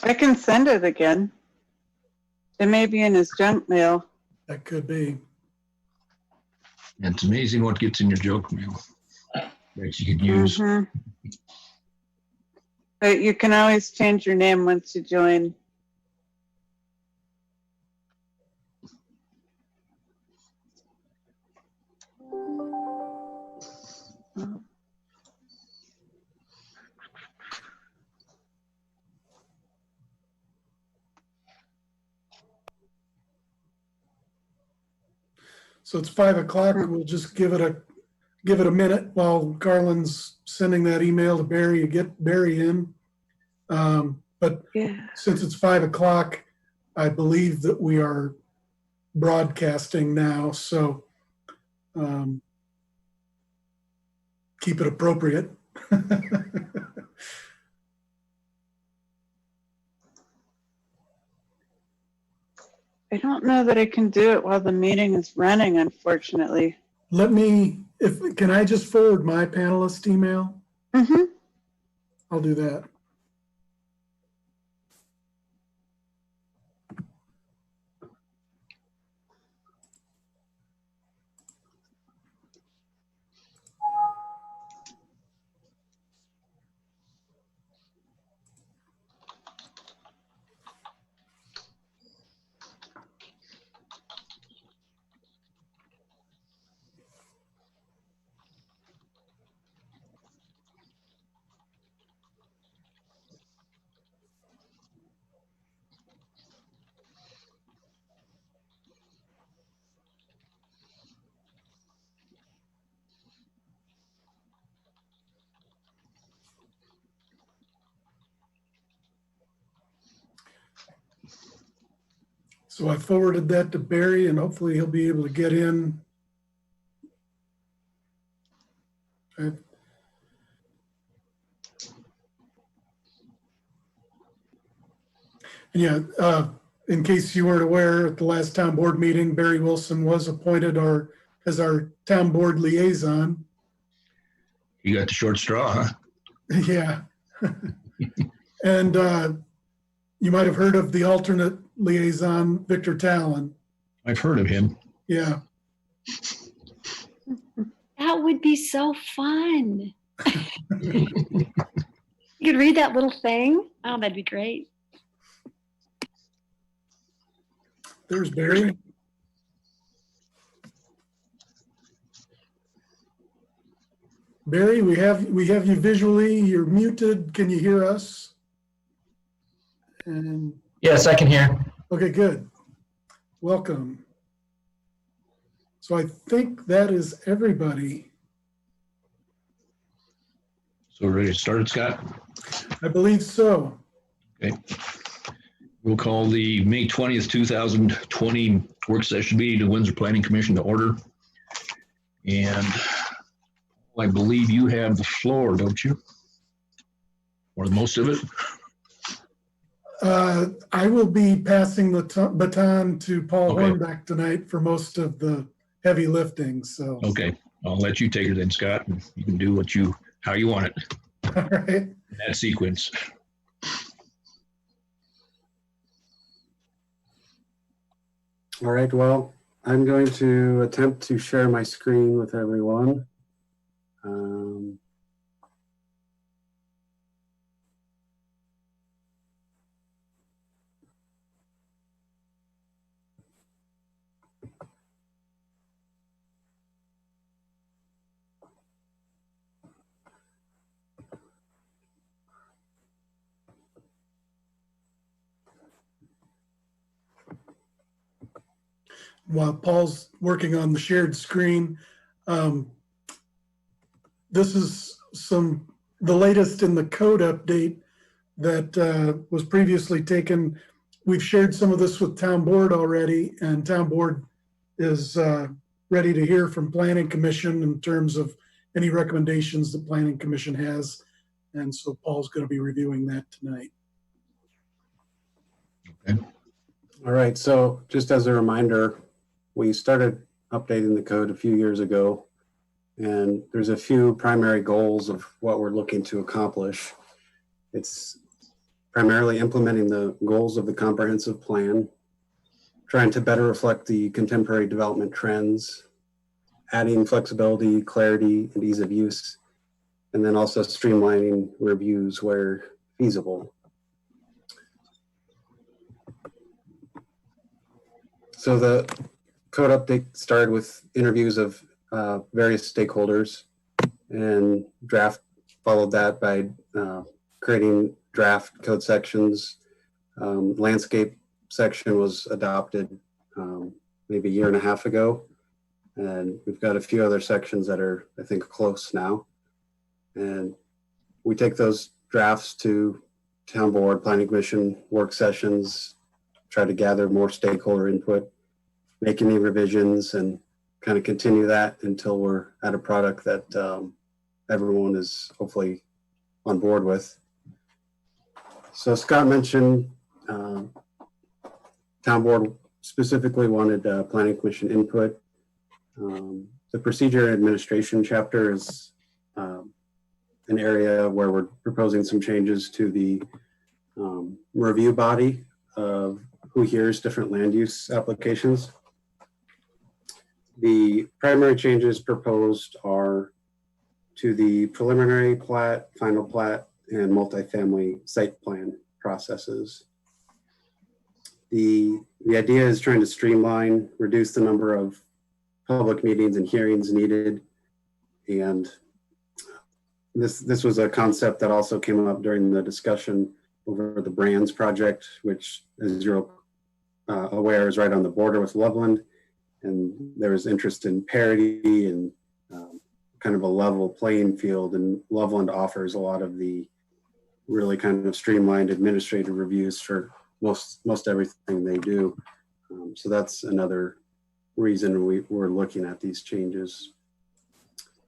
I can send it again. It may be in his junk mail. That could be. And it's amazing what gets in your junk mail that you could use. But you can always change your name once you join. So it's 5 o'clock. We'll just give it a minute while Garland's sending that email to Barry to get Barry in. But since it's 5 o'clock, I believe that we are broadcasting now. So keep it appropriate. I don't know that I can do it while the meeting is running, unfortunately. Can I just forward my panelist email? I'll do that. So I forwarded that to Barry, and hopefully he'll be able to get in. In case you weren't aware, at the last town board meeting, Barry Wilson was appointed as our town board liaison. You got the short straw, huh? Yeah. And you might have heard of the alternate liaison, Victor Talon. I've heard of him. Yeah. That would be so fun. You could read that little thing. Oh, that'd be great. There's Barry. Barry, we have you visually. You're muted. Can you hear us? And yes, I can hear. Okay, good. Welcome. So I think that is everybody. So we're ready to start, Scott? I believe so. Okay. We'll call the May 20th, 2020 work session meeting of the Windsor Planning Commission to order. And I believe you have the floor, don't you? Or most of it? I will be passing the baton to Paul Okay. Hornbeck tonight for most of the heavy lifting. So Okay, I'll let you take it then, Scott, and you can do how you want it. all right. In that sequence. All right, well, I'm going to attempt to share my screen with everyone. While Paul's working on the shared screen, this is the latest in the code update that was previously taken. We've shared some of this with Town Board already, and Town Board is ready to hear from Planning Commission in terms of any recommendations the Planning Commission has. And so Paul's going to be reviewing that tonight. Okay. All right, so just as a reminder, we started updating the code a few years ago, and there's a few primary goals of what we're looking to accomplish. It's primarily implementing the goals of the comprehensive plan, trying to better reflect the contemporary development trends, adding flexibility, clarity, and ease of use, and then also streamlining reviews where feasible. So the code update started with interviews of various stakeholders, and draft followed that by creating draft code sections. Landscape section was adopted maybe a year and a half ago, and we've got a few other sections that are, I think, close now. And we take those drafts to town board, planning commission, work sessions, try to gather more stakeholder input, make any revisions, and kind of continue that until we're at a product that everyone is hopefully on board with. So Scott mentioned town board specifically wanted planning commission input. The procedure and administration chapter is an area where we're proposing some changes to the review body of who hears different land use applications. The primary changes proposed are to the preliminary plat, final plat, and multifamily site plan processes. The idea is trying to streamline, reduce the number of public meetings and hearings needed. And this was a concept that also came up during the discussion over the Brands project, which, as you're aware, is right on the border with Loveland. And there was interest in parity and kind of a level playing field. And Loveland offers a lot of the really kind of streamlined administrative reviews for most everything they do. So that's another reason we're looking at these changes.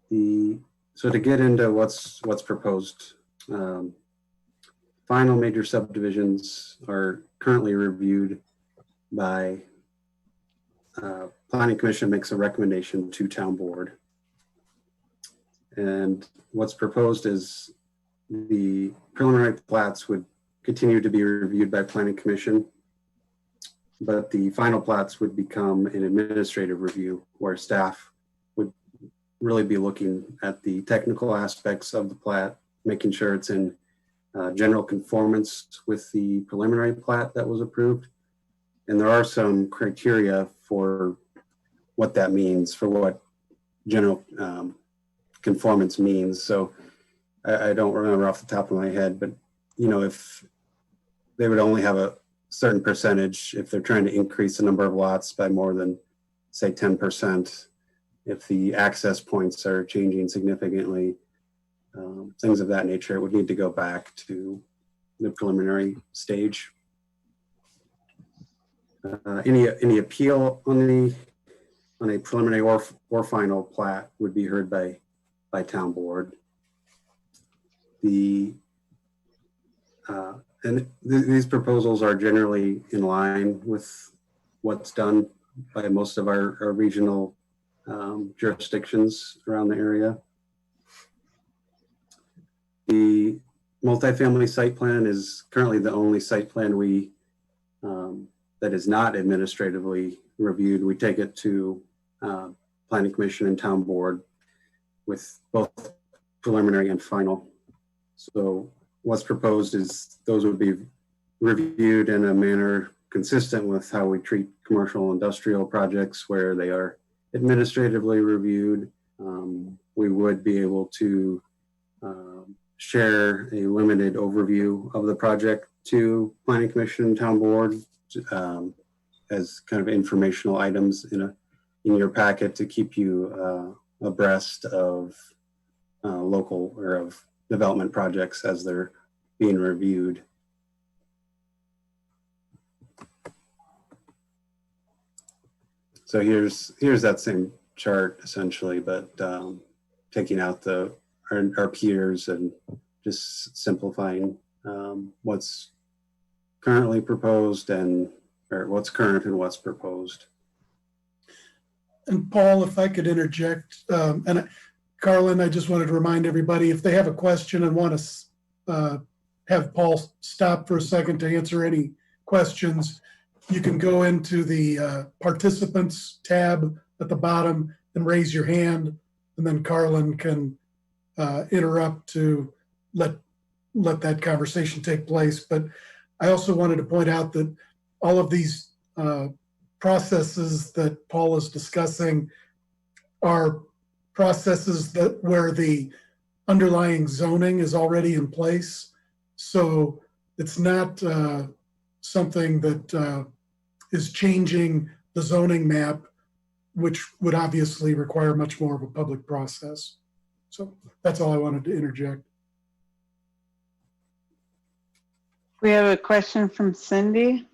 So to get into what's proposed, final major subdivisions are currently reviewed by Planning Commission makes a recommendation to town board. And what's proposed is the preliminary plats would continue to be reviewed by Planning Commission, but the final plats would become an administrative review where staff would really be looking at the technical aspects of the plat, making sure it's in general conformance with the preliminary plat that was approved. And there are some criteria for what that means, for what general conformance means. So I don't remember off the top of my head, but if they would only have a certain percentage, if they're trying to increase the number of lots by more than, say, 10%, if the access points are changing significantly, things of that nature, it would need to go back to the preliminary stage. Any appeal on a preliminary or final plat would be heard by town board. And these proposals are generally in line with what's done by most of our regional jurisdictions around the area. The multifamily site plan is currently the only site plan that is not administratively reviewed. We take it to Planning Commission and Town Board with both preliminary and final. So what's proposed is those would be reviewed in a manner consistent with how we treat commercial industrial projects where they are administratively reviewed. We would be able to share a limited overview of the project to Planning Commission and Town Board as kind of informational items in your packet to keep you abreast of local or of development projects as they're being reviewed. So here's that same chart essentially, but taking out our peers and just simplifying what's currently proposed or what's current and what's proposed. And Paul, if I could interject, and Carlin, I just wanted to remind everybody, if they have a question and want to have Paul stop for a second to answer any questions, you can go into the participants tab at the bottom and raise your hand, and then Carlin can interrupt to let that conversation take place. But I also wanted to point out that all of these processes that Paul is discussing are processes where the underlying zoning is already in place. So it's not something that is changing the zoning map, which would obviously require much more of a public process. So that's all I wanted to interject. We have a question from Cindy.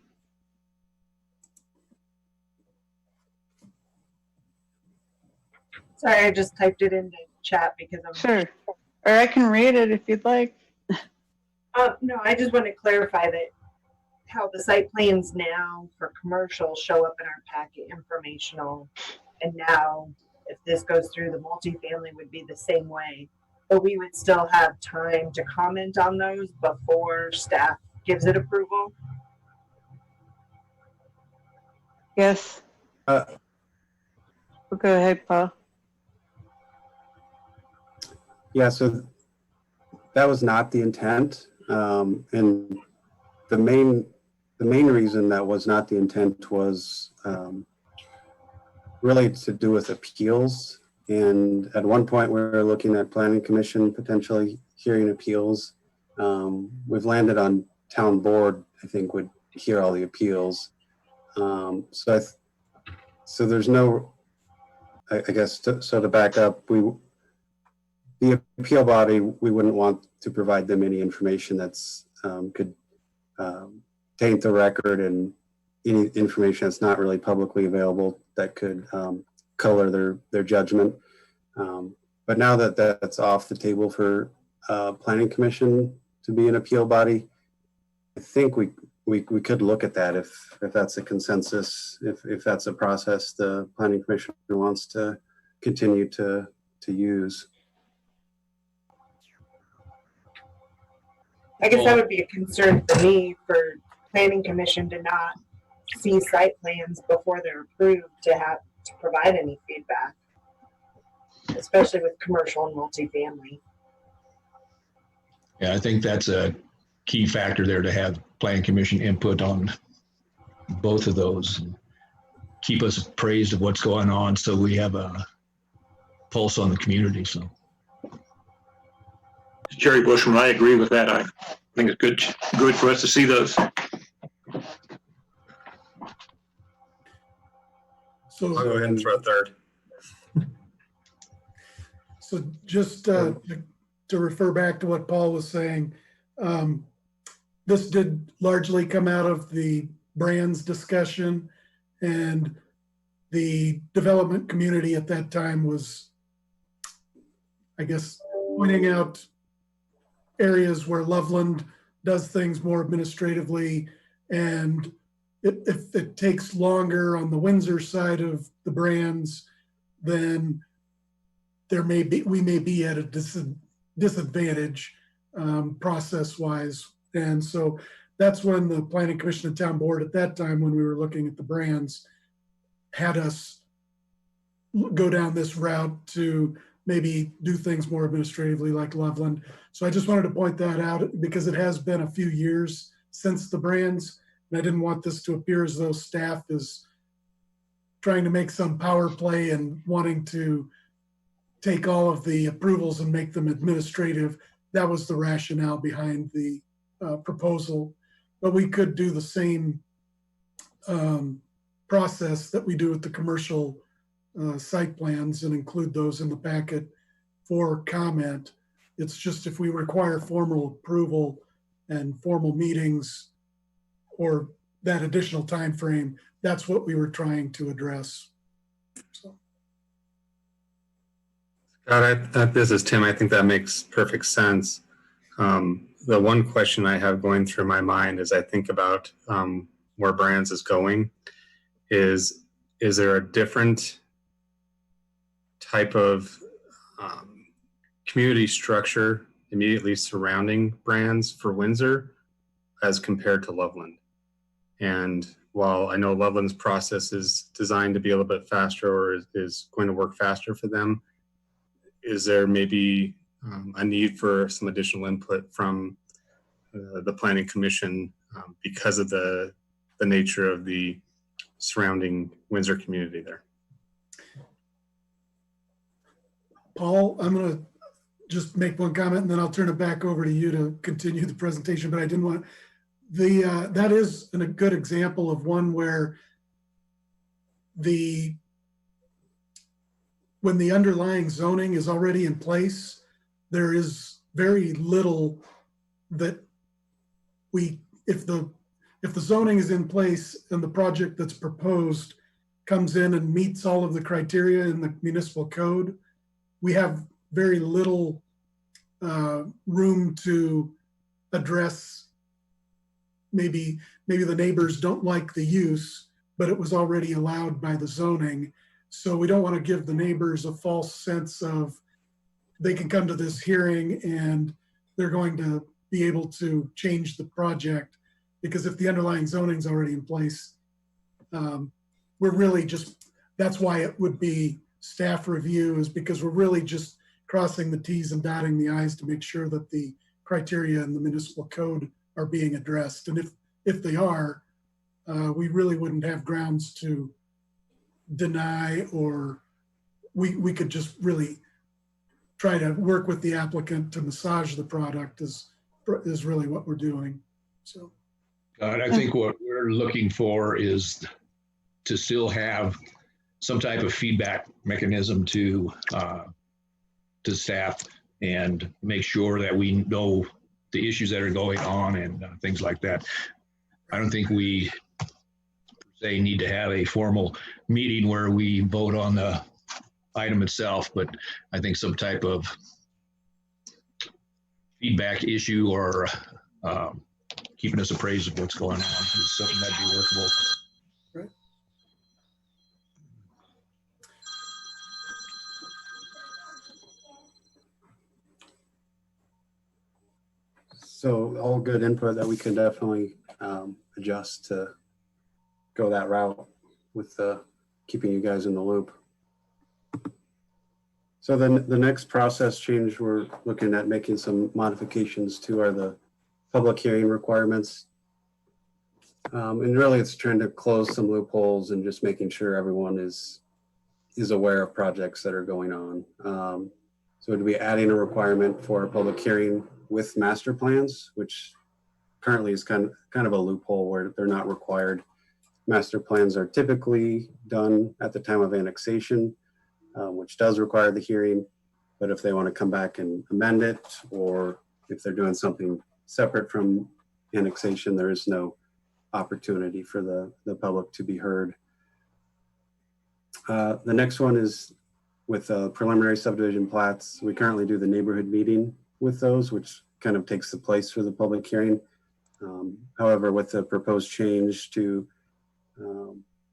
Sorry, I just typed it into chat because I'm Sure. Or I can read it if you'd like. no, I just want to clarify that how the site plans now for commercial show up in our packet informational, and now if this goes through, the multifamily would be the same way, but we would still have time to comment on those before staff gives it approval. Yes. Uh, Well, go ahead, Paul. Yeah, so that was not the intent. And the main reason that was not the intent was really to do with appeals. And at one point we were looking at planning commission potentially hearing appeals. We've landed on town board, I think, would hear all the appeals. So there's no, I guess, so to back up, the appeal body, we wouldn't want to provide them any information that's could taint the record, and any information that's not really publicly available that could color their judgment. But now that that's off the table for planning commission to be an appeal body, I think we could look at that if that's a consensus, if that's a process the planning commission wants to continue to use. I guess that would be a concern for me, for planning commission to not see site plans before they're approved to provide any feedback, especially with commercial and multifamily. Yeah, I think that's a key factor there, to have planning commission input on both of those. Keep us appraised of what's going on so we have a pulse on the community. So Jerry Bushman, I agree with that. I think it's good for us to see those. So I'll go ahead and throw a third. So just to refer back to what Paul was saying, this did largely come out of the brands discussion, and the development community at that time was, I guess, pointing out areas where Loveland does things more administratively, and if it takes longer on the Windsor side of the brands, then we may be at a disadvantage process-wise. And so that's when the planning commission and town board at that time, when we were looking at the brands, had us go down this route to maybe do things more administratively like Loveland. So I just wanted to point that out because it has been a few years since the brands, and I didn't want this to appear as though staff is trying to make some power play and wanting to take all of the approvals and make them administrative. That was the rationale behind the proposal. But we could do the same process that we do with the commercial site plans and include those in the packet for comment. It's just if we require formal approval and formal meetings or that additional time frame, that's what we were trying to address. So. God, this is Tim. I think that makes perfect sense. The one question I have going through my mind as I think about where brands is going is there a different type of community structure immediately surrounding brands for Windsor as compared to Loveland. And while I know Loveland's process is designed to be a little bit faster or is going to work faster for them, is there maybe a need for some additional input from the Planning Commission because of the nature of the surrounding Windsor community there? Paul, I'm going to just make one comment and then I'll turn it back over to you to continue the presentation, but I didn't want that is a good example of one where when the underlying zoning is already in place, there is very little that if the zoning is in place and the project that's proposed comes in and meets all of the criteria in the municipal code, we have very little room to address. Maybe the neighbors don't like the use, but it was already allowed by the zoning. So we don't want to give the neighbors a false sense of they can come to this hearing and they're going to be able to change the project, because if the underlying zoning is already in place, we're really just, that's why it would be staff review, is because we're really just crossing the T's and dotting the I's to make sure that the criteria in the municipal code are being addressed. And if they are, we really wouldn't have grounds to deny, or we could just really try to work with the applicant to massage the product is really what we're doing. So And I think what we're looking for is to still have some type of feedback mechanism to staff and make sure that we know the issues that are going on and things like that. I don't think we per se need to have a formal meeting where we vote on the item itself, but I think some type of feedback issue or keeping us appraised of what's going on is something that'd be workable. right. So all good input that we can definitely adjust to go that route with keeping you guys in the loop. So then the next process change we're looking at making some modifications to are the public hearing requirements. And really it's trying to close some loopholes and just making sure everyone is aware of projects that are going on. So it'd be adding a requirement for a public hearing with master plans, which currently is kind of a loophole where they're not required. Master plans are typically done at the time of annexation, which does require the hearing. But if they want to come back and amend it, or if they're doing something separate from annexation, there is no opportunity for the public to be heard. The next one is with preliminary subdivision plats. We currently do the neighborhood meeting with those, which kind of takes the place for the public hearing. However, with the proposed change to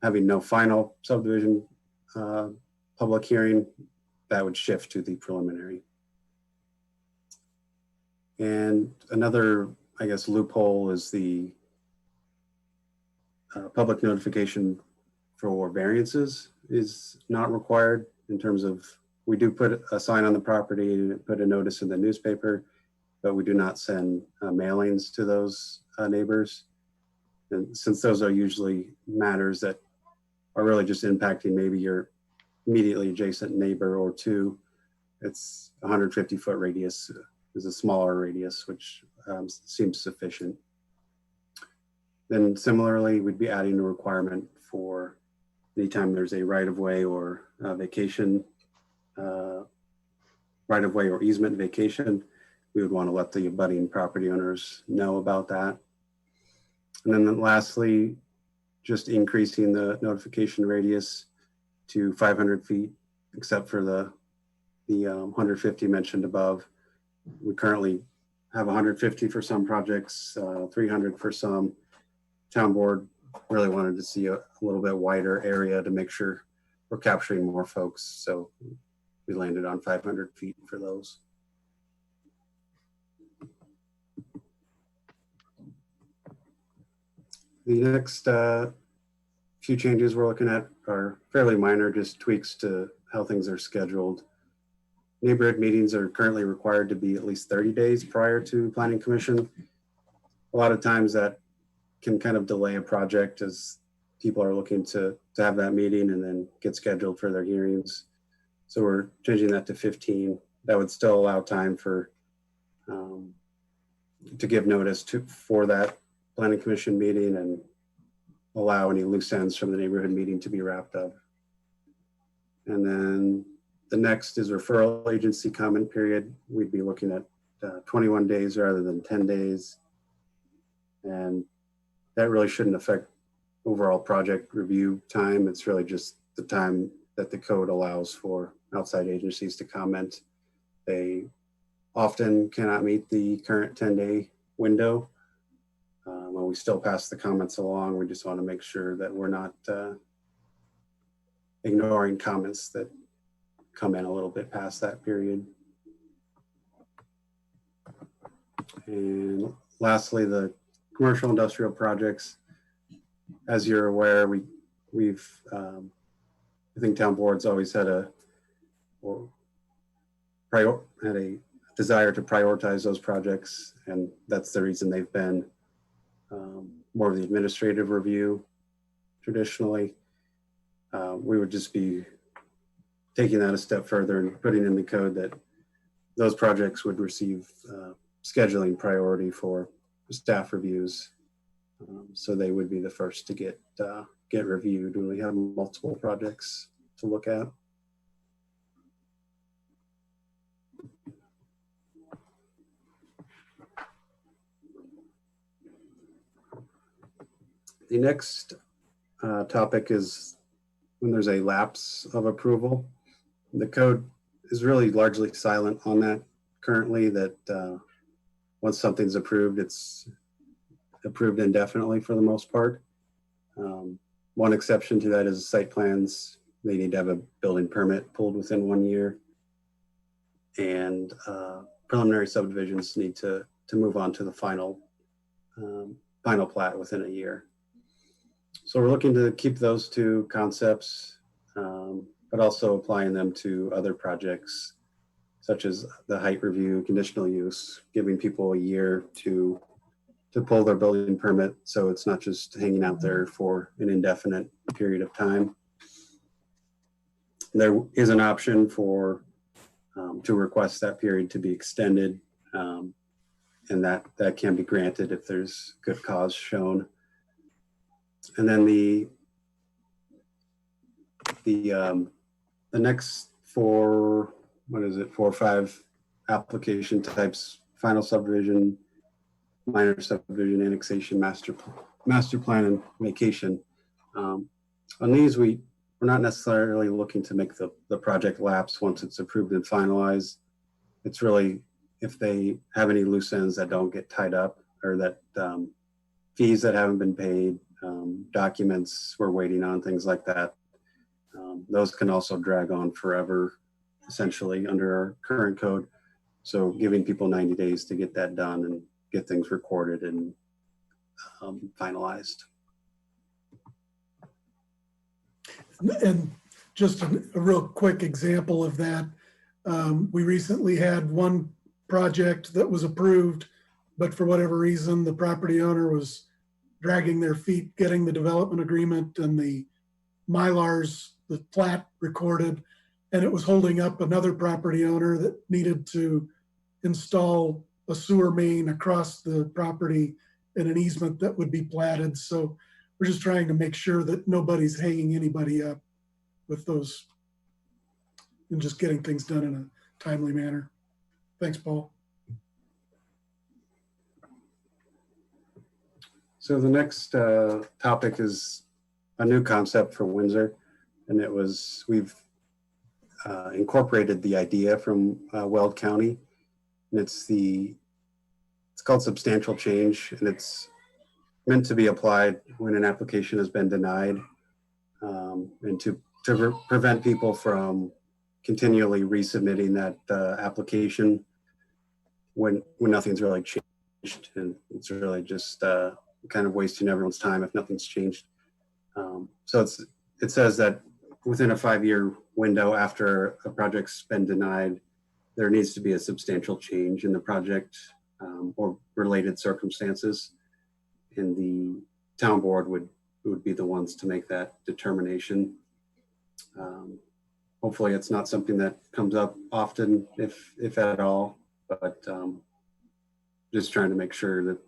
having no final subdivision public hearing, that would shift to the preliminary. And another, I guess, loophole is the public notification for variances is not required, in terms of, we do put a sign on the property and put a notice in the newspaper, but we do not send mailings to those neighbors. And since those are usually matters that are really just impacting maybe your immediately adjacent neighbor or two, it's 150-foot radius is a smaller radius, which seems sufficient. Then similarly, we'd be adding a requirement for anytime there's a right-of-way or vacation, right-of-way or easement vacation, we would want to let the abutting property owners know about that. And then lastly, just increasing the notification radius to 500 feet, except for the 150 mentioned above. We currently have 150 for some projects, 300 for some. Town board really wanted to see a little bit wider area to make sure we're capturing more folks. So we landed on 500 feet for those. The next few changes we're looking at are fairly minor, just tweaks to how things are scheduled. Neighborhood meetings are currently required to be at least 30 days prior to Planning Commission. A lot of times that can kind of delay a project as people are looking to have that meeting and then get scheduled for their hearings. So we're changing that to 15. That would still allow time for to give notice for that Planning Commission meeting and allow any loose ends from the neighborhood meeting to be wrapped up. And then the next is referral agency comment period. We'd be looking at 21 days rather than 10 days. And that really shouldn't affect overall project review time. It's really just the time that the code allows for outside agencies to comment. They often cannot meet the current 10-day window. When we still pass the comments along, we just want to make sure that we're not ignoring comments that come in a little bit past that period. And lastly, the commercial industrial projects. As you're aware, we've I think town board's always had a desire to prioritize those projects, and that's the reason they've been more of the administrative review traditionally. We would just be taking that a step further and putting in the code that those projects would receive scheduling priority for staff reviews. So they would be the first to get reviewed when we have multiple projects to look at. The next topic is when there's a lapse of approval. The code is really largely silent on that currently, that once something's approved, it's approved indefinitely for the most part. One exception to that is site plans. They need to have a building permit pulled within 1 year. And preliminary subdivisions need to move on to the final plat within a year. So we're looking to keep those two concepts, but also applying them to other projects, such as the height review, conditional use, giving people a year to pull their building permit, so it's not just hanging out there for an indefinite period of time. There is an option for to request that period to be extended, and that can be granted if there's good cause shown. And then the next four or five application types: final subdivision, minor subdivision, annexation, master plan, and vacation. On these, we're not necessarily looking to make the project lapse once it's approved and finalized. It's really if they have any loose ends that don't get tied up, or that fees that haven't been paid, documents we're waiting on, things like that. Those can also drag on forever, essentially, under our current code. So giving people 90 days to get that done and get things recorded and finalized. And just a real quick example of that, we recently had one project that was approved, but for whatever reason, the property owner was dragging their feet getting the development agreement and the Mylars, the plat recorded, and it was holding up another property owner that needed to install a sewer main across the property in an easement that would be platted. So we're just trying to make sure that nobody's hanging anybody up with those and just getting things done in a timely manner. Thanks, Paul. So the next topic is a new concept for Windsor, and we've incorporated the idea from Weld County, and it's called substantial change, and it's meant to be applied when an application has been denied, and to prevent people from continually resubmitting that application when nothing's really changed, and it's really just kind of wasting everyone's time if nothing's changed. So it says that within a 5-year window after a project's been denied, there needs to be a substantial change in the project or related circumstances. And the town board would be the ones to make that determination. Hopefully it's not something that comes up often, if at all, but just trying to make sure that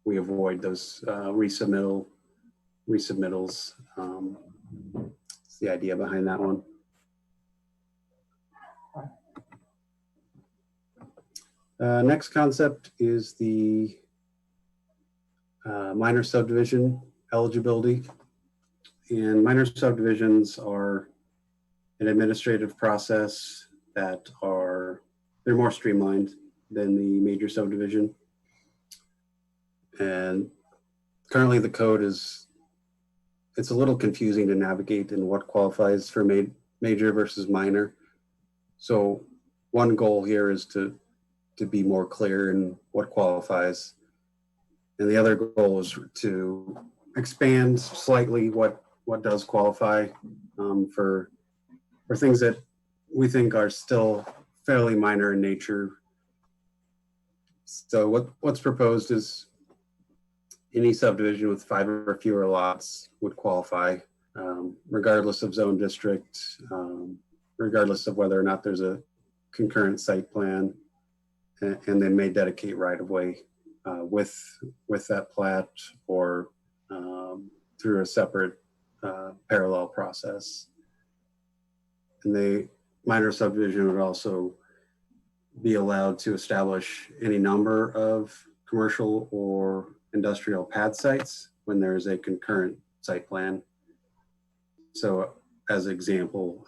we avoid those resubmittals. It's the idea behind that one. Next concept is the minor subdivision eligibility. And minor subdivisions are an administrative process that they're more streamlined than the major subdivision. And currently the code it's a little confusing to navigate in what qualifies for major versus minor. So one goal here is to be more clear in what qualifies. And the other goal is to expand slightly what does qualify for things that we think are still fairly minor in nature. So what's proposed is any subdivision with 5 or fewer lots would qualify, regardless of zone district, regardless of whether or not there's a concurrent site plan, and they may dedicate right of way with that plat or through a separate parallel process. And the minor subdivision would also be allowed to establish any number of commercial or industrial pad sites when there is a concurrent site plan. So as example,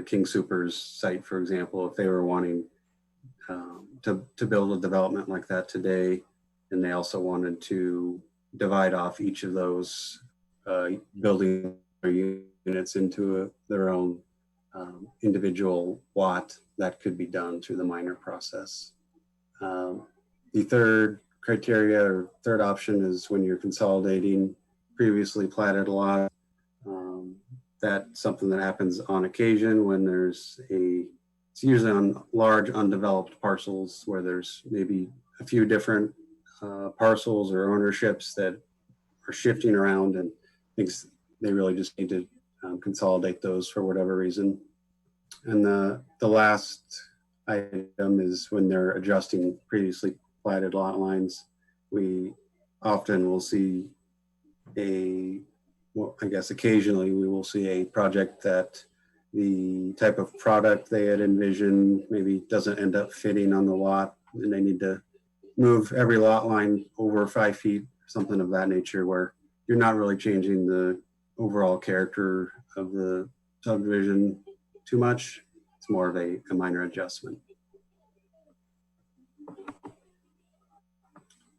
King Super's site, for example, if they were wanting to build a development like that today, and they also wanted to divide off each of those building units into their own individual lot, that could be done through the minor process. The third criteria or third option is when you're consolidating previously platted lot. That's something that happens on occasion when it's usually on large undeveloped parcels where there's maybe a few different parcels or ownerships that are shifting around, and things they really just need to consolidate those for whatever reason. And the last item is when they're adjusting previously platted lot lines. We often will see I guess occasionally we will see a project that the type of product they had envisioned maybe doesn't end up fitting on the lot, and they need to move every lot line over 5 feet, something of that nature, where you're not really changing the overall character of the subdivision too much. It's more of a minor adjustment.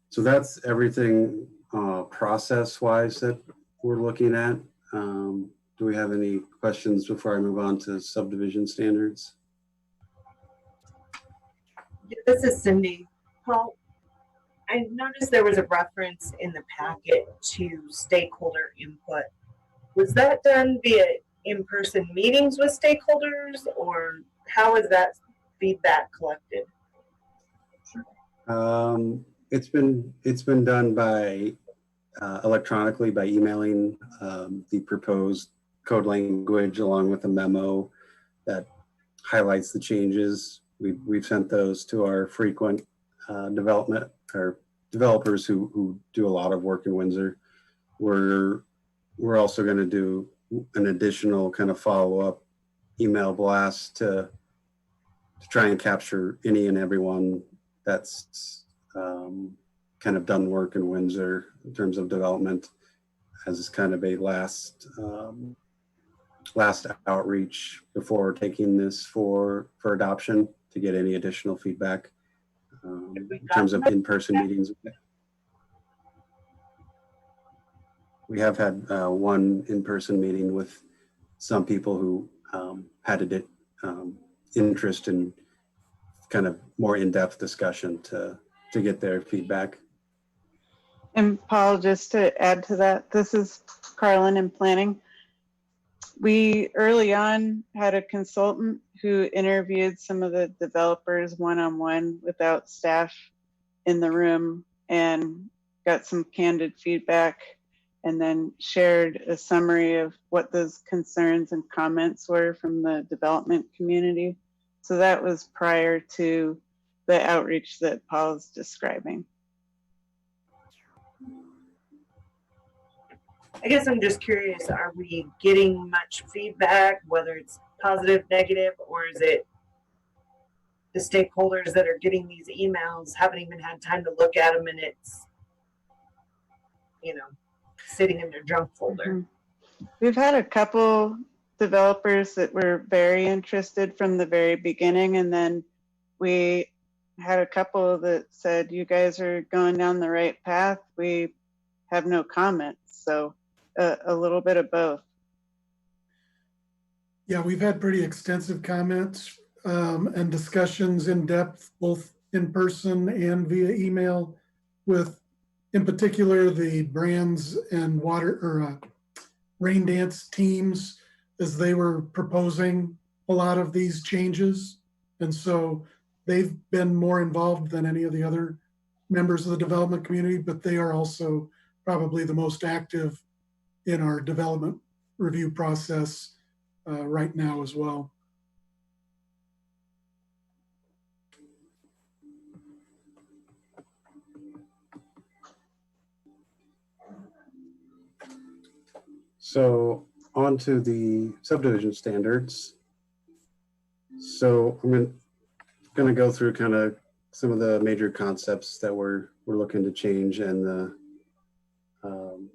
So that's everything process-wise that we're looking at. Do we have any questions before I move on to subdivision standards? This is Cindy. Paul, I noticed there was a reference in the packet to stakeholder input. Was that done via in-person meetings with stakeholders, or how is that feedback collected? It's been done by electronically by emailing the proposed code language along with a memo that highlights the changes. We've sent those to our frequent development or developers who do a lot of work in Windsor. We're also going to do an additional kind of follow-up email blast to try and capture any and everyone that's kind of done work in Windsor in terms of development, as kind of a last outreach before taking this for adoption, to get any additional feedback in terms of in-person meetings. We have had one in-person meeting with some people who had interest in kind of more in-depth discussion to get their feedback. And Paul, just to add to that, this is Carlin in planning. We early on had a consultant who interviewed some of the developers one-on-one without staff in the room and got some candid feedback, and then shared a summary of what those concerns and comments were from the development community. So that was prior to the outreach that Paul's describing. I guess I'm just curious, are we getting much feedback, whether it's positive, negative, or is it the stakeholders that are getting these emails haven't even had time to look at them and it's, you know, sitting in their junk folder? We've had a couple developers that were very interested from the very beginning, and then we had a couple that said, you guys are going down the right path. We have no comments. So a little bit of both. Yeah, we've had pretty extensive comments and discussions in depth, both in person and via email, with, in particular, the brands and rain dance teams, as they were proposing a lot of these changes. And so they've been more involved than any of the other members of the development community, but they are also probably the most active in our development review process right now as well. So on to the subdivision standards. So I'm going to go through kind of some of the major concepts that we're looking to change and the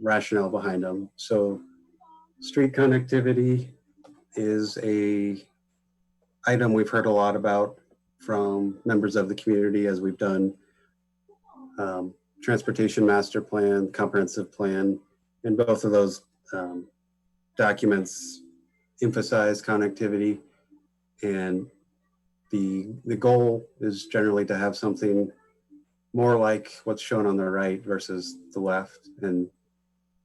rationale behind them. So street connectivity is a item we've heard a lot about from members of the community as we've done transportation master plan, comprehensive plan, and both of those documents emphasize connectivity, and the goal is generally to have something more like what's shown on the right versus the left. And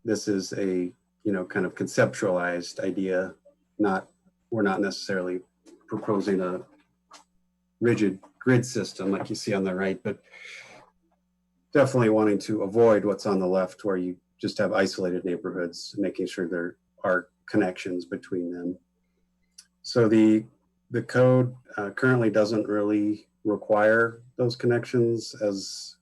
this is a, you know, kind of conceptualized idea. We're not necessarily proposing a rigid grid system like you see on the right, but definitely wanting to avoid what's on the left, where you just have isolated neighborhoods, making sure there are connections between them. So the code currently doesn't really require those connections as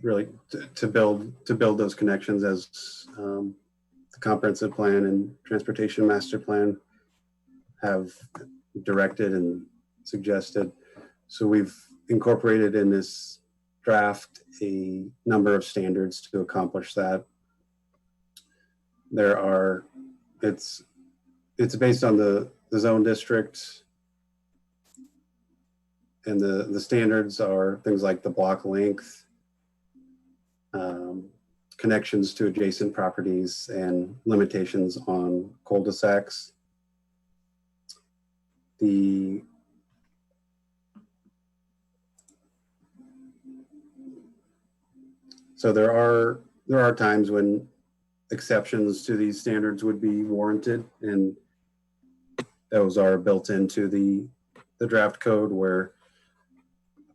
really to build those connections as the comprehensive plan and transportation master plan have directed and suggested. So we've incorporated in this draft a number of standards to accomplish that. It's based on the zone district, and the standards are things like the block length, connections to adjacent properties, and limitations on cul-de-sacs. So there are times when exceptions to these standards would be warranted, and those are built into the draft code, where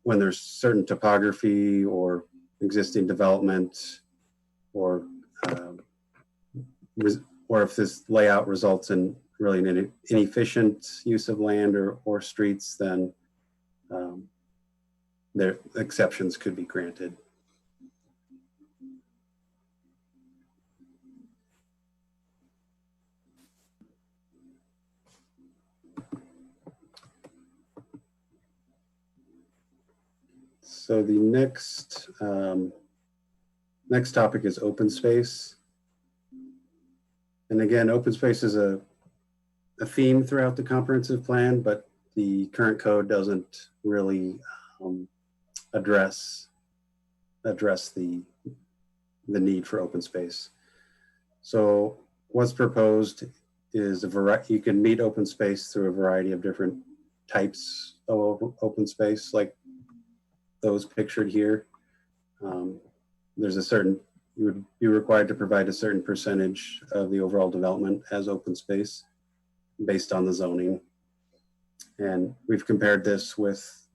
when there's certain topography or existing development, or if this layout results in really an inefficient use of land or streets, then their exceptions could be granted. So the next topic is open space. And again, open space is a theme throughout the comprehensive plan, but the current code doesn't really address the need for open space. So what's proposed is you can meet open space through a variety of different types of open space, like those pictured here. There's a certain, you would be required to provide a certain percentage of the overall development as open space based on the zoning. And we've compared this with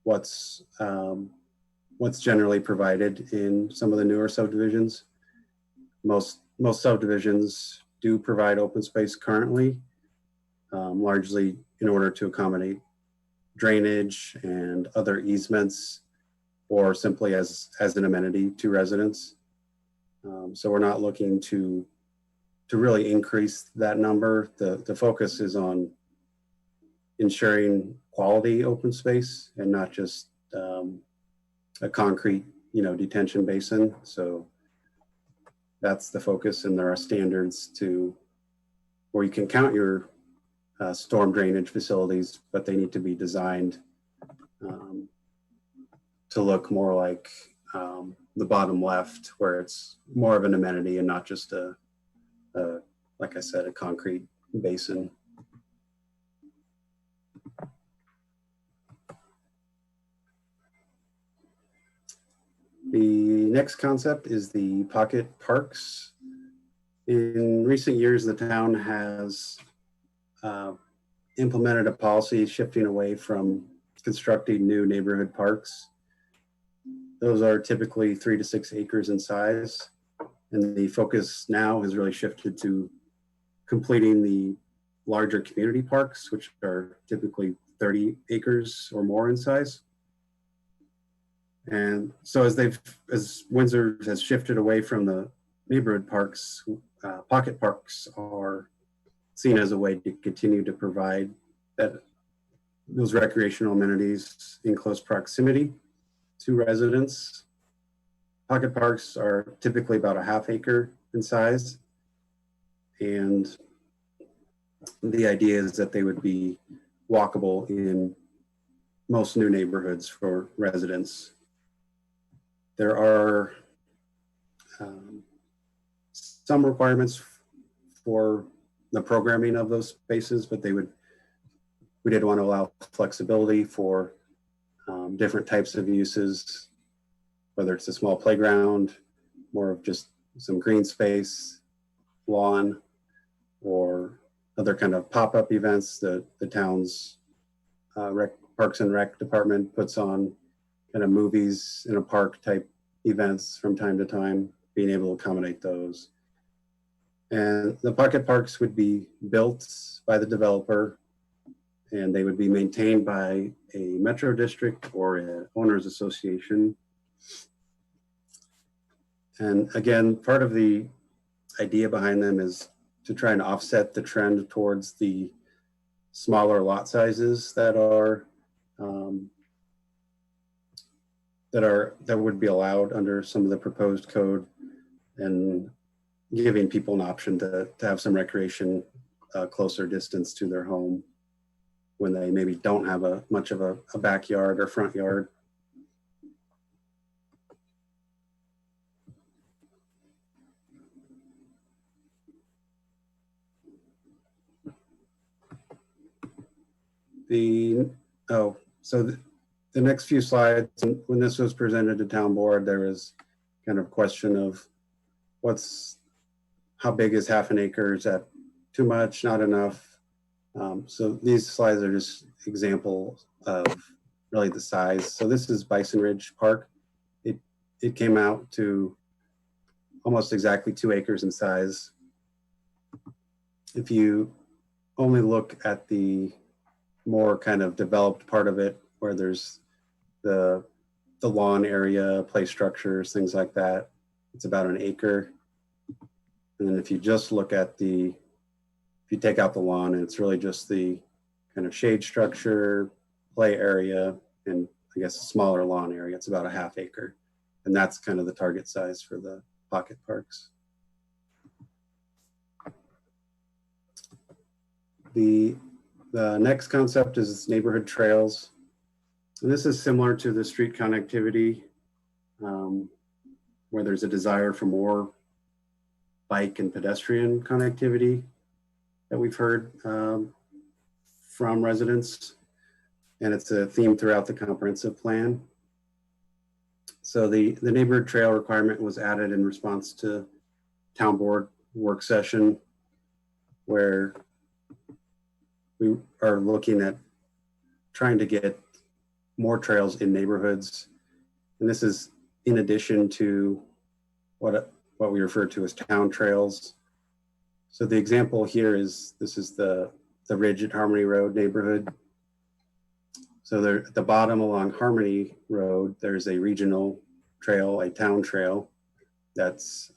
what's generally provided in some of the newer subdivisions. Most subdivisions do provide open space currently, largely in order to accommodate drainage and other easements, or simply as an amenity to residents. So we're not looking to really increase that number. The focus is on ensuring quality open space and not just a concrete, detention basin. So that's the focus, and there are standards where you can count your storm drainage facilities, but they need to be designed to look more like the bottom left, where it's more of an amenity and not just like I said, a concrete basin. The next concept is the pocket parks. In recent years, the town has implemented a policy shifting away from constructing new neighborhood parks. Those are typically 3 to 6 acres in size. And the focus now has really shifted to completing the larger community parks, which are typically 30 acres or more in size. And so as Windsor has shifted away from the neighborhood parks, pocket parks are seen as a way to continue to provide those recreational amenities in close proximity to residents. Pocket parks are typically about a half acre in size. And the idea is that they would be walkable in most new neighborhoods for residents. There are some requirements for the programming of those spaces, but we did want to allow flexibility for different types of uses, whether it's a small playground, more of just some green space, lawn, or other kind of pop-up events that the town's Parks and Rec department puts on, kind of movies in a park type events from time to time, being able to accommodate those. And the pocket parks would be built by the developer, and they would be maintained by a metro district or an owners association. And again, part of the idea behind them is to try and offset the trend towards the smaller lot sizes that would be allowed under some of the proposed code, and giving people an option to have some recreation closer distance to their home when they maybe don't have much of a backyard or front yard. The next few slides, when this was presented to town board, there was kind of question of how big is half an acre? Is that too much, not enough? So these slides are just examples of really the size. So this is Bison Ridge Park. It came out to almost exactly 2 acres in size. If you only look at the more kind of developed part of it, where there's the lawn area, play structures, things like that, it's about 1 acre. And then if you just look at if you take out the lawn, and it's really just the kind of shade structure, play area, and I guess a smaller lawn area, it's about 1/2 acre. And that's kind of the target size for the pocket parks. The next concept is neighborhood trails. And this is similar to the street connectivity, where there's a desire for more bike and pedestrian connectivity that we've heard from residents. And it's a theme throughout the comprehensive plan. So the neighborhood trail requirement was added in response to town board work session, where we are looking at trying to get more trails in neighborhoods. And this is in addition to what we refer to as town trails. So the example here is, this is the Ridge at Harmony Road neighborhood. So there at the bottom along Harmony Road, there's a regional trail, a town trail that's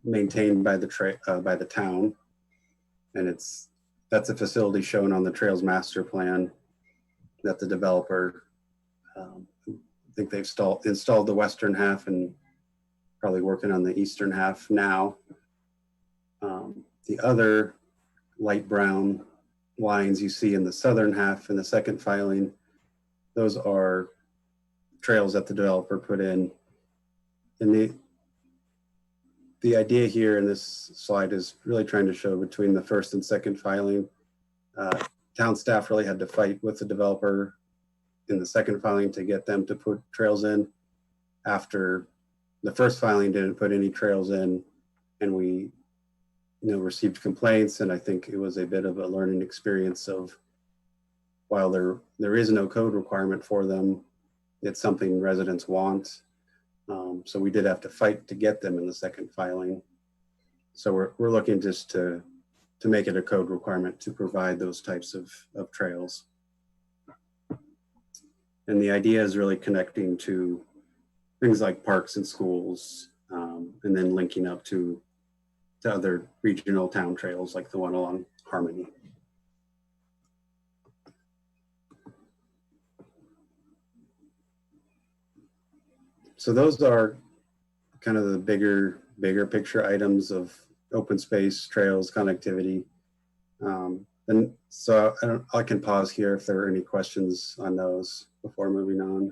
maintained by the town. And that's a facility shown on the trails master plan that the developer, I think they've installed the western half and probably working on the eastern half now. The other light brown lines you see in the southern half in the second filing, those are trails that the developer put in. And the idea here in this slide is really trying to show between the first and second filing, town staff really had to fight with the developer in the second filing to get them to put trails in. After the first filing didn't put any trails in, and we received complaints, and I think it was a bit of a learning experience of, while there is no code requirement for them, it's something residents want. So we did have to fight to get them in the second filing. So we're looking just to make it a code requirement to provide those types of trails. And the idea is really connecting to things like parks and schools, and then linking up to other regional town trails like the one along Harmony. So those are kind of the bigger picture items of open space, trails, connectivity. And so I can pause here if there are any questions on those before moving on.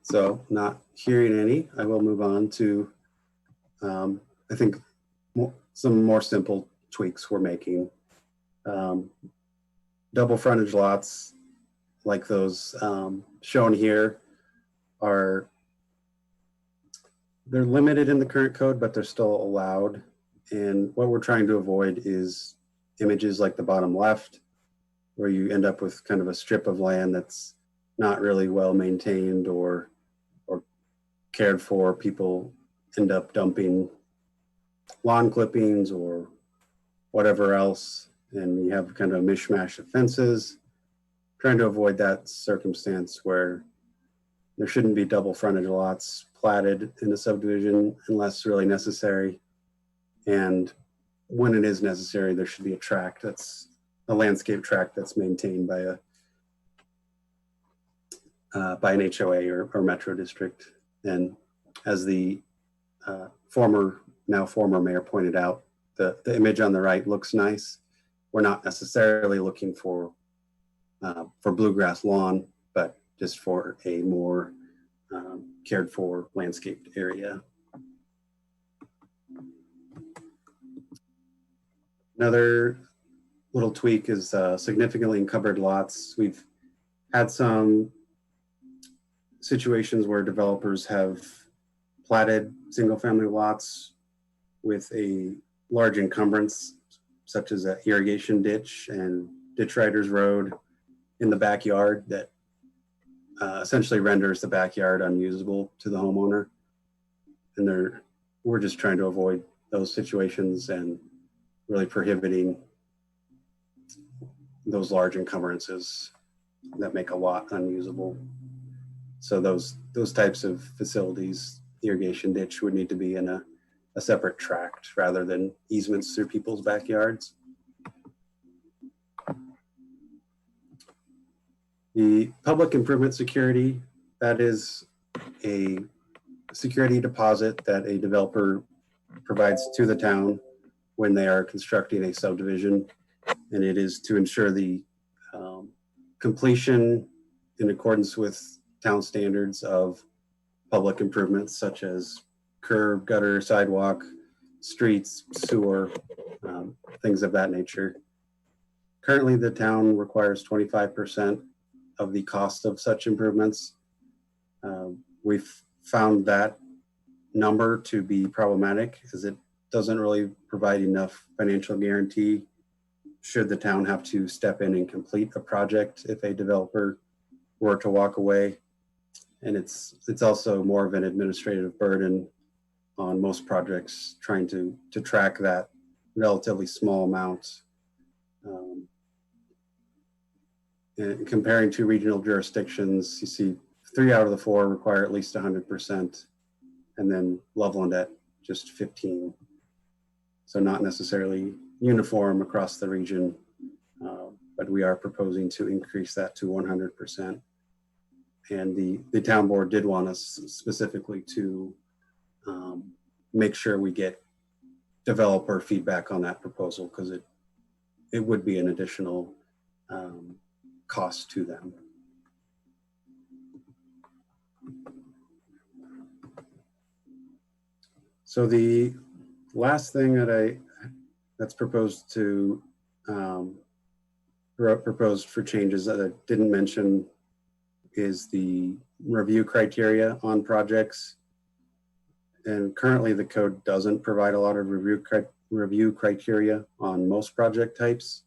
So not hearing any, I will move on to, I think, some more simple tweaks we're making. Double frontage lots like those shown here they're limited in the current code, but they're still allowed. And what we're trying to avoid is images like the bottom left, where you end up with kind of a strip of land that's not really well maintained or cared for. People end up dumping lawn clippings or whatever else, and you have kind of a mishmash of fences. Trying to avoid that circumstance where there shouldn't be double frontage lots platted in a subdivision unless really necessary. And when it is necessary, there should be a tract that's a landscape tract that's maintained by an HOA or metro district. And as the now former mayor pointed out, the image on the right looks nice. We're not necessarily looking for bluegrass lawn, but just for a more cared for landscaped area. Another little tweak is significantly encumbered lots. We've had some situations where developers have platted single family lots with a large encumbrance, such as an irrigation ditch and ditch riders road in the backyard that essentially renders the backyard unusable to the homeowner. And we're just trying to avoid those situations and really prohibiting those large encumbrances that make a lot unusable. So those types of facilities, irrigation ditch would need to be in a separate tract rather than easements through people's backyards. The public improvement security, that is a security deposit that a developer provides to the town when they are constructing a subdivision. And it is to ensure the completion in accordance with town standards of public improvements such as curb, gutter, sidewalk, streets, sewer, things of that nature. Currently, the town requires 25% of the cost of such improvements. We've found that number to be problematic as it doesn't really provide enough financial guarantee should the town have to step in and complete a project if a developer were to walk away. And it's also more of an administrative burden on most projects trying to track that relatively small amount. And comparing to regional jurisdictions, you see 3 out of the 4 require at least 100%, and then Loveland at just 15. So not necessarily uniform across the region, but we are proposing to increase that to 100%. And the town board did want us specifically to make sure we get developer feedback on that proposal, because it would be an additional cost to them. So the last thing that's proposed to proposed for changes that I didn't mention is the review criteria on projects. And currently the code doesn't provide a lot of review criteria on most project types.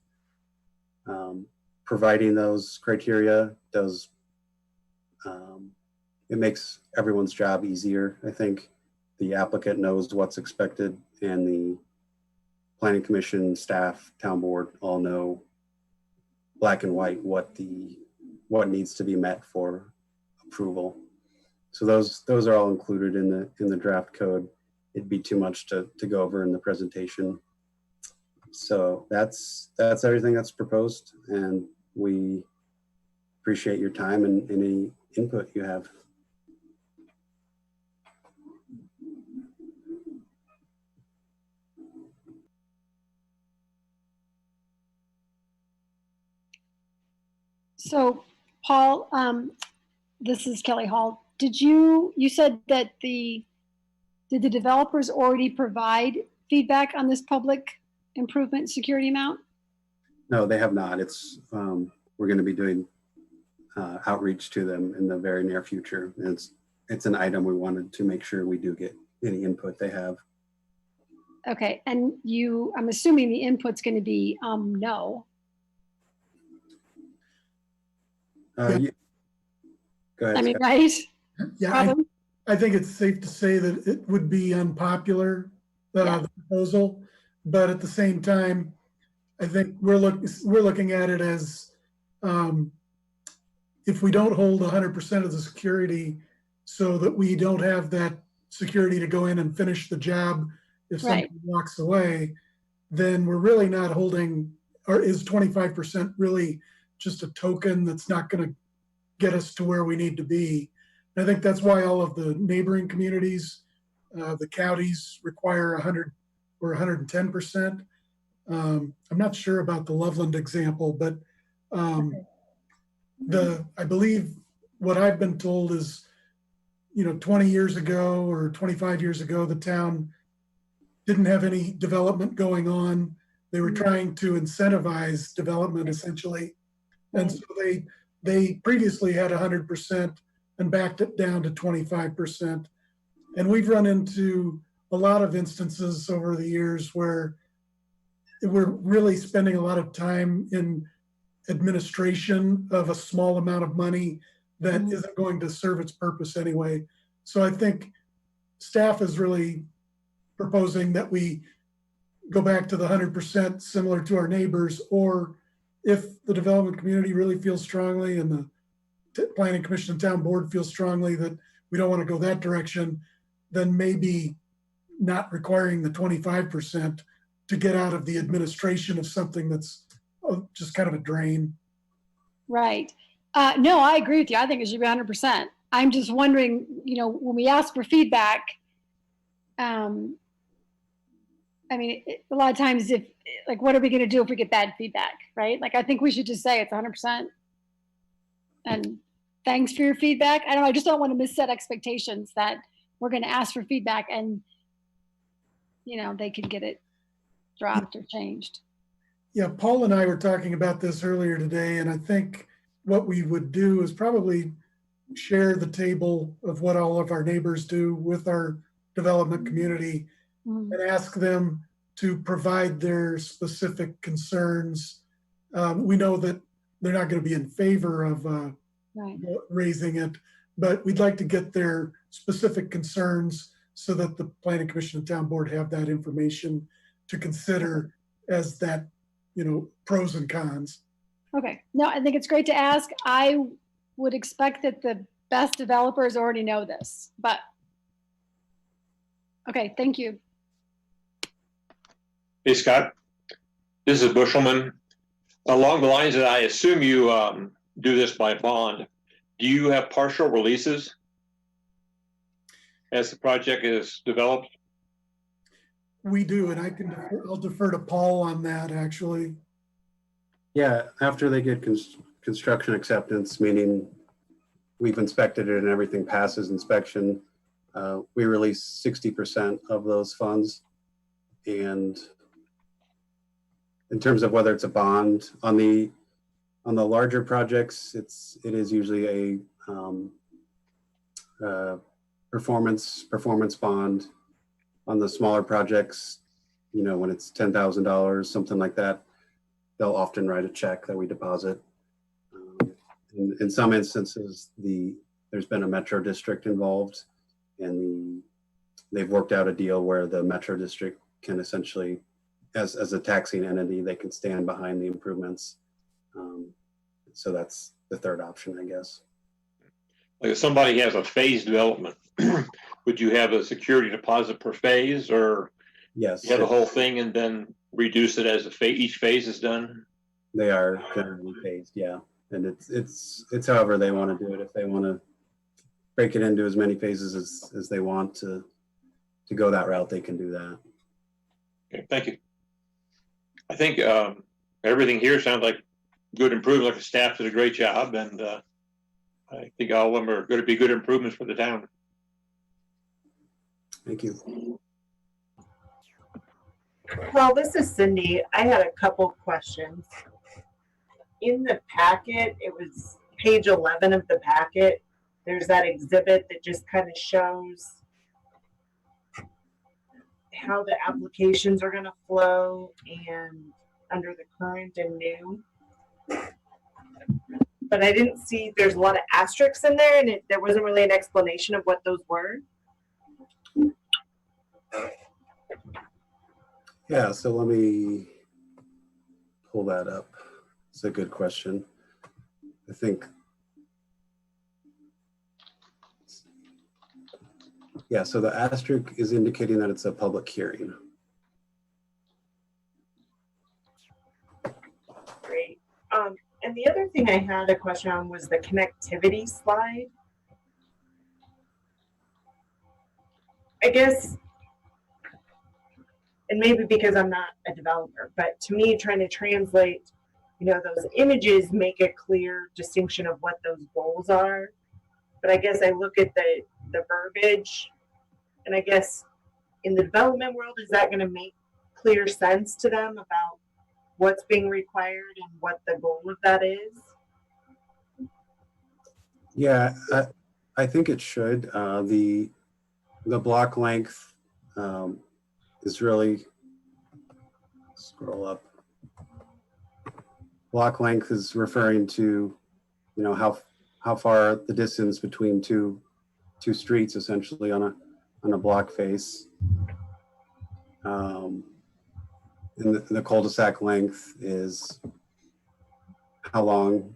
Providing those criteria does, it makes everyone's job easier. I think the applicant knows what's expected, and the planning commission, staff, town board all know black and white what needs to be met for approval. So those are all included in the draft code. It'd be too much to go over in the presentation. So that's everything that's proposed, and we appreciate your time and any input you have. So, Paul, this is Kelly Hall. You said that did the developers already provide feedback on this public improvement security amount? No, they have not. It's we're going to be doing outreach to them in the very near future. And it's an item we wanted to make sure we do get any input they have. Okay, and I'm assuming the input's going to be no. Yeah. Go ahead. I mean, Scott. right? Yeah, I think it's safe to say that it would be unpopular, the proposal, but at the same time, I think we're looking at it as if we don't hold 100% of the security, so that we don't have that security to go in and finish the job if somebody walks away, then we're really not holding, or is 25% really just a token that's not going to get us to where we need to be. And I think that's why all of the neighboring communities, the counties require 100 or 110%. I'm not sure about the Loveland example, but I believe what I've been told is, 20 years ago or 25 years ago, the town didn't have any development going on. They were trying to incentivize development essentially. And so they previously had 100% and backed it down to 25%. And we've run into a lot of instances over the years where we're really spending a lot of time in administration of a small amount of money that isn't going to serve its purpose anyway. So I think staff is really proposing that we go back to the 100% similar to our neighbors, or if the development community really feels strongly and the planning commission and town board feels strongly that we don't want to go that direction, then maybe not requiring the 25% to get out of the administration of something that's just kind of a drain. Right. No, I agree with you. I think it should be 100%. I'm just wondering, when we ask for feedback, I mean, a lot of times what are we going to do if we get bad feedback, right? I think we should just say it's 100%. And thanks for your feedback. I just don't want to misset expectations that we're going to ask for feedback and, they can get it dropped or changed. Yeah, Paul and I were talking about this earlier today, and I think what we would do is probably share the table of what all of our neighbors do with our development community Mhm. and ask them to provide their specific concerns. We know that they're not going to be in favor of Right. raising it, but we'd like to get their specific concerns so that the planning commission and town board have that information to consider as that, pros and cons. Okay. No, I think it's great to ask. I would expect that the best developers already know this, but okay, thank you. Hey, Scott, this is Bushelman. Along the lines that I assume you do this by bond, do you have partial releases as the project is developed? We do, and I'll defer to Paul on that, actually. Yeah, after they get construction acceptance, meaning we've inspected it and everything passes inspection, we release 60% of those funds. And in terms of whether it's a bond, on the larger projects, it is usually a performance bond. On the smaller projects, when it's $10,000, something like that, they'll often write a check that we deposit. In some instances, there's been a metro district involved, and they've worked out a deal where the metro district can essentially, as a taxing entity, they can stand behind the improvements. So that's the third option, I guess. Like if somebody has a phase development, would you have a security deposit per phase, or Yes, you have the whole thing and then reduce it as each phase is done? they are generally phased, yeah. And it's however they want to do it. If they want to break it into as many phases as they want to go that route, they can do that. Okay, thank you. I think everything here sounds like good improvement. Like the staff did a great job, and I think all of them are going to be good improvements for the town. Thank you. Well, this is Cindy. I had a couple questions. In the packet, it was page 11 of the packet. There's that exhibit that just kind of shows how the applications are going to flow and under the current and new. But I didn't see, there's a lot of asterisks in there, and there wasn't really an explanation of what those were. Yeah, so let me pull that up. It's a good question. I think, yeah, so the asterisk is indicating that it's a public hearing. Great. And the other thing I had a question on was the connectivity slide. I guess, and maybe because I'm not a developer, but to me, trying to translate, those images make a clear distinction of what those goals are. But I guess I look at the verbiage, and I guess in the development world, is that going to make clear sense to them about what's being required and what the goal of that is? Yeah, I think it should. The block length is really, scroll up. Block length is referring to, how far the distance between two streets essentially on a block face. And the cul-de-sac length is how long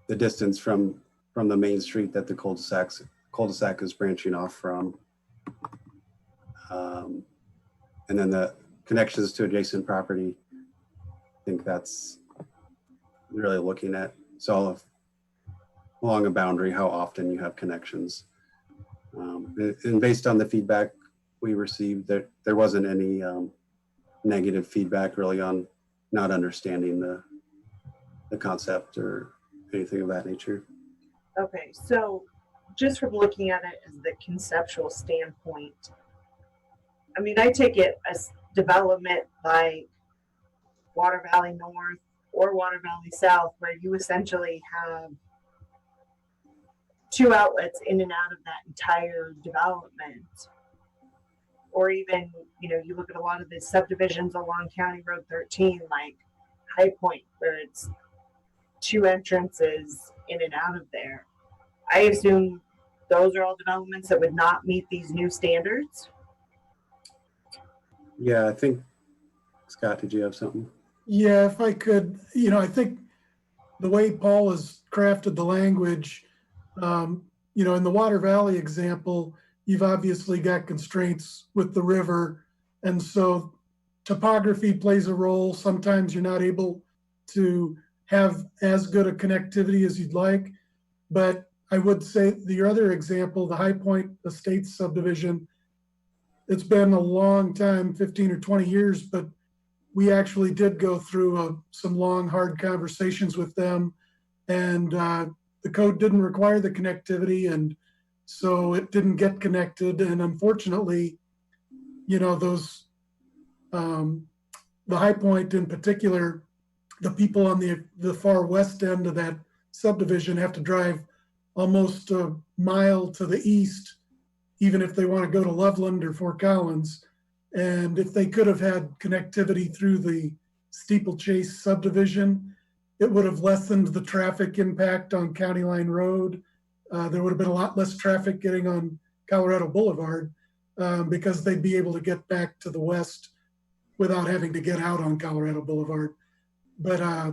the distance from the main street that the cul-de-sac is branching off from. And then the connections to adjacent property, I think that's really looking at, so along a boundary, how often you have connections. And based on the feedback we received, there wasn't any negative feedback really on not understanding the concept or anything of that nature. Okay, so just from looking at it as the conceptual standpoint, I mean, I take it as development like Water Valley North or Water Valley South, where you essentially have two outlets in and out of that entire development. Or even, you know, you look at a lot of the subdivisions along County Road 13, like High Point, where it's two entrances in and out of there. I assume those are all developments that would not meet these new standards. Yeah, I think, Scott, did you have something? Yeah, if I could, I think the way Paul has crafted the language, in the Water Valley example, you've obviously got constraints with the river. And so topography plays a role. Sometimes you're not able to have as good a connectivity as you'd like. But I would say the other example, the High Point Estates subdivision, it's been a long time, 15 or 20 years, but we actually did go through some long, hard conversations with them. And the code didn't require the connectivity. And so it didn't get connected. And unfortunately, those, the High Point in particular, the people on the far west end of that subdivision have to drive almost a mile to the east, even if they want to go to Loveland or Fort Collins. And if they could have had connectivity through the Steeplechase subdivision, it would have lessened the traffic impact on County Line Road. There would have been a lot less traffic getting on Colorado Boulevard because they'd be able to get back to the west without having to get out on Colorado Boulevard. But I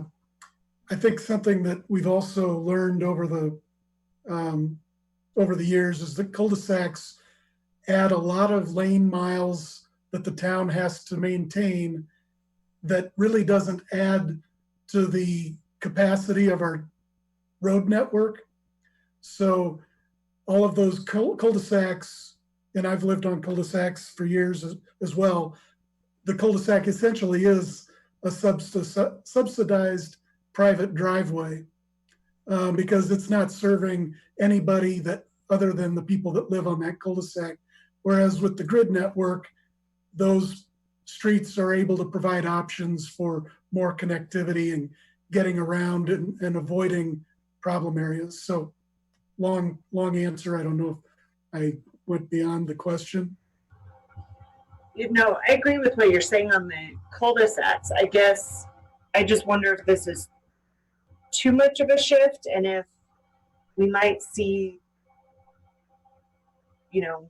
think something that we've also learned over the years is that cul-de-sacs add a lot of lane miles that the town has to maintain that really doesn't add to the capacity of our road network. So all of those cul-de-sacs, and I've lived on cul-de-sacs for years as well, the cul-de-sac essentially is a subsidized private driveway because it's not serving anybody that other than the people that live on that cul-de-sac. Whereas with the grid network, those streets are able to provide options for more connectivity and getting around and avoiding problem areas. So long answer. I don't know if I went beyond the question. I agree with what you're saying on the cul-de-sacs. I guess I just wonder if this is too much of a shift and if we might see,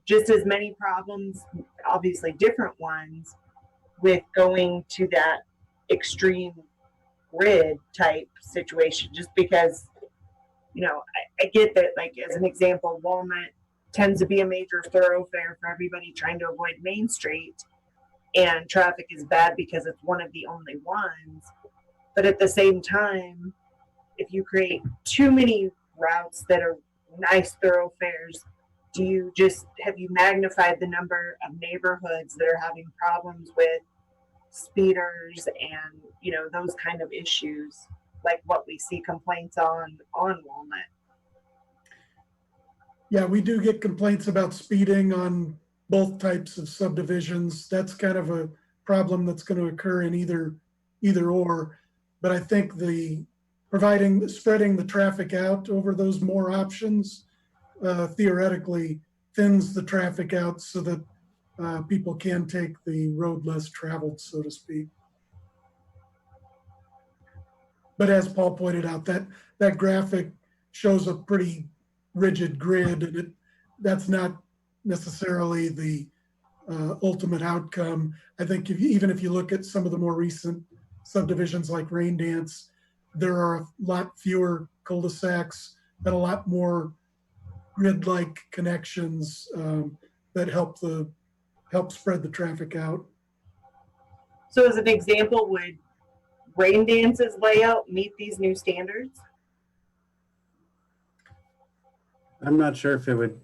just as many problems, obviously different ones, with going to that extreme grid type situation, just because, I get that, like, as an example, Walnut tends to be a major thoroughfare for everybody trying to avoid Main Street, and traffic is bad because it's one of the only ones. But at the same time, if you create too many routes that are nice thoroughfares, have you magnified the number of neighborhoods that are having problems with speeders and, those kind of issues, like what we see complaints on Walnut? Yeah, we do get complaints about speeding on both types of subdivisions. That's kind of a problem that's going to occur in either or. But I think spreading the traffic out over those more options theoretically thins the traffic out so that people can take the road less traveled, so to speak. But as Paul pointed out, that graphic shows a pretty rigid grid, and that's not necessarily the ultimate outcome. I think even if you look at some of the more recent subdivisions like Raindance, there are a lot fewer cul-de-sacs and a lot more grid-like connections that help spread the traffic out. So as an example, would Raindance's layout meet these new standards? I'm not sure if it would.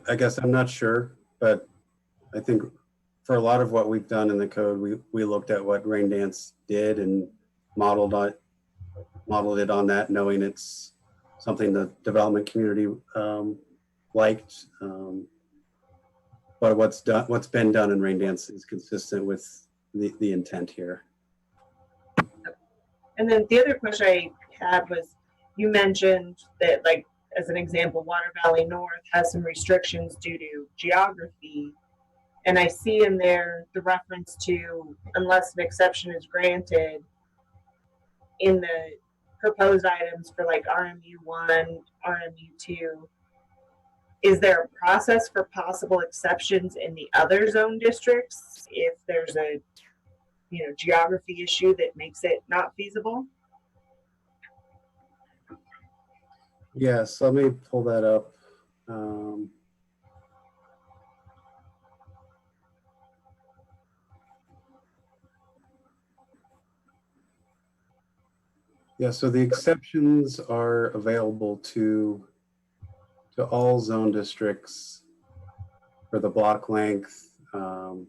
I guess I'm not sure, but I think for a lot of what we've done in the code, we looked at what Raindance did and modeled it on that, knowing its something the development community liked. But what's been done in Raindance is consistent with the intent here. And then the other question I had was, you mentioned that, like, as an example, Water Valley North has some restrictions due to geography. And I see in there the reference to unless an exception is granted in the proposed items for like RMU1, RMU2. Is there a process for possible exceptions in the other zone districts if there's a geography issue that makes it not feasible? Yes, let me pull that up. Yeah, so the exceptions are available to all zone districts for the block length and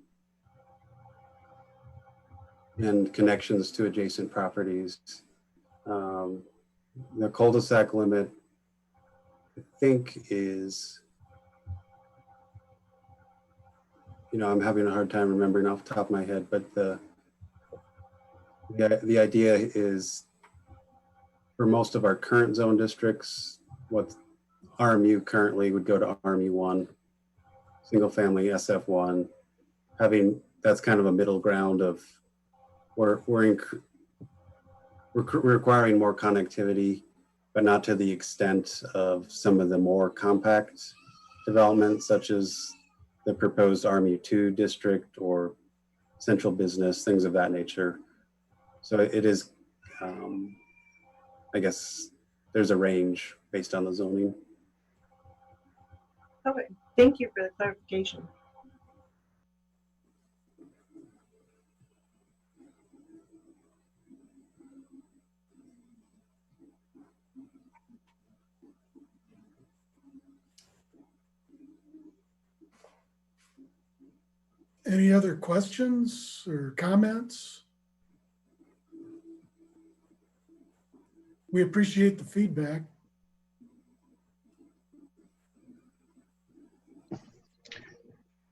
connections to adjacent properties. The cul-de-sac limit, I think, is, I'm having a hard time remembering off the top of my head, but the idea is for most of our current zone districts, what RMU currently would go to RMU1, single family SF1, that's kind of a middle ground of we're requiring more connectivity, but not to the extent of some of the more compact developments, such as the proposed RMU2 district or central business, things of that nature. So it is, I guess there's a range based on the zoning. Okay, thank you for the clarification. Any other questions or comments? We appreciate the feedback.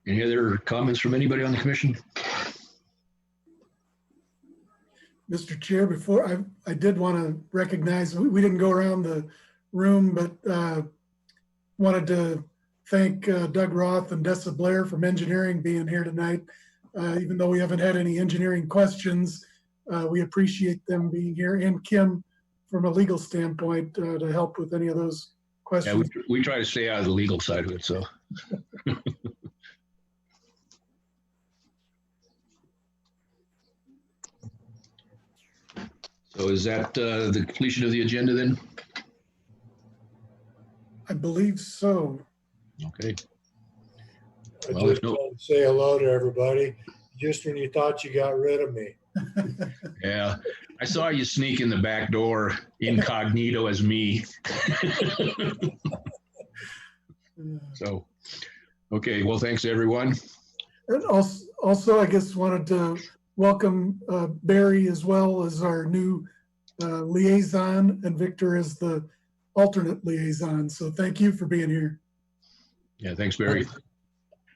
Any other comments from anybody on the commission? Mr. Chair, before I did want to recognize, we didn't go around the room, but wanted to thank Doug Roth and Dessa Blair from engineering being here tonight. Even though we haven't had any engineering questions, we appreciate them being here, and Kim from a legal standpoint to help with any of those questions. Yeah, we try to stay out of the legal side of it, so. So is that the completion of the agenda then? I believe so. Okay. I Well, just want to say hello to everybody, just when you thought you got rid of me. Yeah, I saw you sneak in the back door incognito as me. So, okay, well, thanks everyone. And also, I guess wanted to welcome Barry as well as our new liaison, and Victor as the alternate liaison. So thank you for being here. Yeah, thanks, Barry.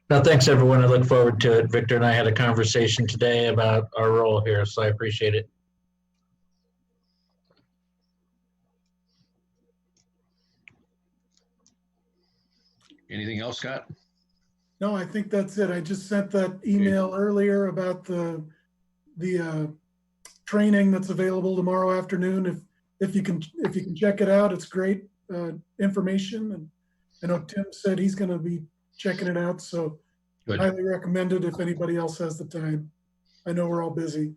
No, thanks, everyone. I look forward to it. Victor and I had a conversation today about our role here, so I appreciate it. Anything else, Scott? No, I think that's it. I just sent that email earlier about the training that's available tomorrow afternoon. If you can check it out, it's great information. And I know Tim said he's going to be checking it out, so Good. Highly recommended if anybody else has the time. I know we're all busy.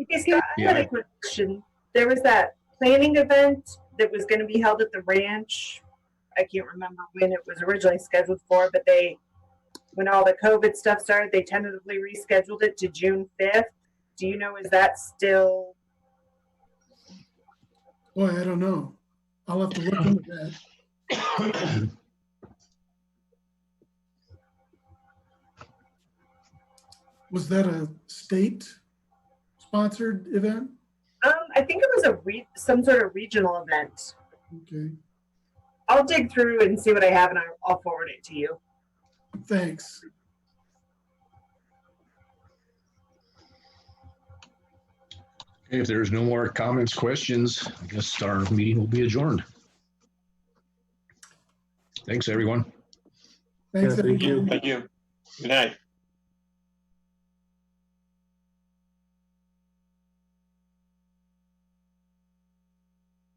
Okay, Scott, I had a question. There was that planning event that was going to be held at the ranch. I can't remember when it was originally scheduled for, but when all the COVID stuff started, they tentatively rescheduled it to June 5th. Do you know, is that still? Boy, I don't know. I'll have to look into that. Was that a state-sponsored event? I think it was some sort of regional event Okay, I'll dig through and see what I have and I'll forward it to you. thanks. If there's no more comments, questions, I guess our meeting will be adjourned. Thanks, everyone. Thanks, Yeah, thank you. everyone. Thank you. Good night.